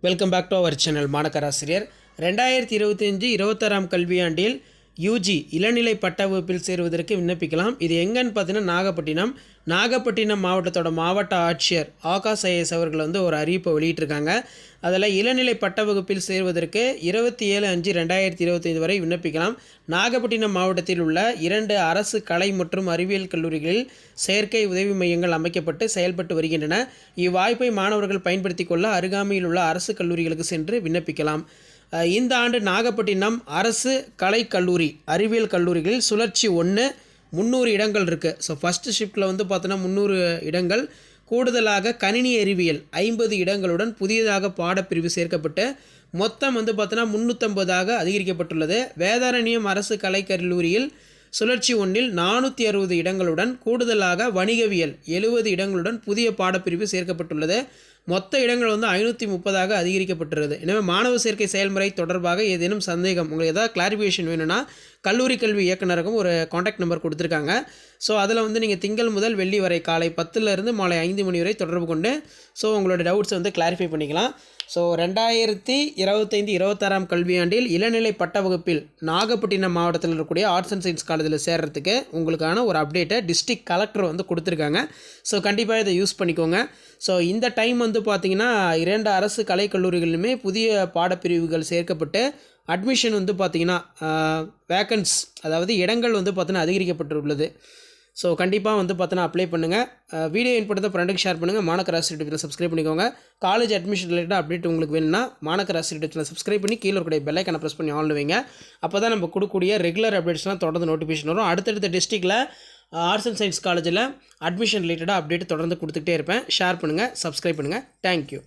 Welcome back to our channel மாணக்கராசிரியர். 2025-26ஆம் கல்வியாண்டில் யூஜி இளநிலை பட்ட வகுப்பில் சேருவதற்கு விண்ணப்பிக்கலாம். இது எங்கன்னு பார்த்தீங்கன்னா நாகப்பட்டினம் மாவட்டத்தோட மாவட்ட ஆட்சியர் ஆகாஷ் ஐஏஎஸ் அவர்கள் ஒரு அறிவிப்பை வெளியிட்டிருக்காங்க. அதில் இளநிலை பட்ட வகுப்பில் சேருவதற்கு 27/5/2025 வரை விண்ணப்பிக்கலாம். நாகப்பட்டினம் மாவட்டத்தில் உள்ள 2 அரசு கலை மற்றும் அறிவியல் கல்லூரிகளில் செயற்கை உதவி மையங்கள் அமைக்கப்பட்டு செயல்பட்டு வருகின்றன. இவ்வாய்ப்பை மாணவர்கள் பயன்படுத்தி கொள்ள அருகாமையில் உள்ள அரசு கல்லூரிகளுக்கு சென்று விண்ணப்பிக்கலாம். இந்த ஆண்டு நாகப்பட்டினம் அரசு கலைக்கல்லூரி அறிவியல் கல்லூரிகளில் சுழற்சி 1 300 இடங்கள் இருக்குது. ஸோ ஃபஸ்ட்டு ஷிஃப்ட்டில் பார்த்தோன்னா 300 இடங்கள், கூடுதலாக கணினி அறிவியல் 50 இடங்களுடன் புதியதாக பாடப்பிரிவு சேர்க்கப்பட்டு மொத்தம் பார்த்தோன்னா 350ஆக அதிகரிக்கப்பட்டுள்ளது. வேதாரண்யம் அரசு கலைக்கல்லூரியில் சுழற்சி 1இல் 460 இடங்களுடன் கூடுதலாக வணிகவியல் 70 இடங்களுடன் புதிய பாடப்பிரிவு சேர்க்கப்பட்டுள்ளது. மொத்த இடங்கள் 530ஆக அதிகரிக்கப்பட்டுள்ளது. எனவே மாணவர் சேர்க்கை செயல்முறை தொடர்பாக ஏதேனும் சந்தேகம், உங்களுக்கு ஏதாவது கிளாரிஃபிகேஷன் வேணும்னா கல்லூரி கல்வி இயக்குனருக்கும் ஒரு காண்டாக்ட் நம்பர் கொடுத்துருக்காங்க. ஸோ அதில் நீங்கள் திங்கள் முதல் வெள்ளி வரை காலை 10லிருந்து மாலை 5 மணி வரை தொடர்பு கொண்டு உங்களோட டவுட்ஸை கிளாரிஃபை பண்ணிக்கலாம். ஸோ 2025-26ஆம் கல்வியாண்டில் இளநிலை பட்ட வகுப்பில் நாகப்பட்டினம் மாவட்டத்தில் இருக்கக்கூடிய ஆர்ட்ஸ் அண்ட் சயின்ஸ் காலேஜில் சேர்கிறதுக்கு உங்களுக்கான ஒரு அப்டேட்டை டிஸ்ட்ரிக்ட் கலெக்டர் கொடுத்துருக்காங்க. ஸோ கண்டிப்பாக இதை யூஸ் பண்ணிக்கோங்க. ஸோ இந்த டைம் பார்த்திங்கன்னா 2 அரசு கலைக்கல்லூரிகளிலுமே புதிய பாடப்பிரிவுகள் சேர்க்கப்பட்டு அட்மிஷன் பார்த்திங்கன்னா வேக்கன்ஸ், அதாவது இடங்கள் பார்த்திங்கன்னா அதிகரிக்கப்பட்டுள்ளது. ஸோ கண்டிப்பாக பார்த்தோன்னா அப்ளை பண்ணுங்கள். வீடியோ இன்புட்டத்தை ஃப்ரெண்டுக்கு ஷேர் பண்ணுங்கள். மாணக்கராசி யூடியூப்பில் சப்ஸ்கிரைப் பண்ணிக்கோங்க. காலேஜ் அட்மிஷன் ரிலேட்டட் அப்டேட் உங்களுக்கு வேணும்னா மாணக்கராசி யூடியூப்பில் சப்ஸ்கிரைப் பண்ணி கீழே இருக்கக்கூடிய பெல் ஐக்கானை ப்ரெஸ் பண்ணி ஆன் வைங்க. அப்போ தான் நம்ம கொடுக்கக்கூடிய ரெகுலர் அப்டேட்ஸ்லாம் தொடர்ந்து நோட்டிஃபிகேஷன் வரும். அடுத்தடுத்த டிஸ்ட்ரிக்டில் ஆர்ட்ஸ் அண்ட் சயின்ஸ் காலேஜில் அட்மிஷன் ரிலேட்டடாக அப்டேட் தொடர்ந்து கொடுத்துக்கிட்டே இருப்பேன். ஷேர் பண்ணுங்கள், சப்ஸ்கிரைப் பண்ணுங்கள். தேங்க்யூ.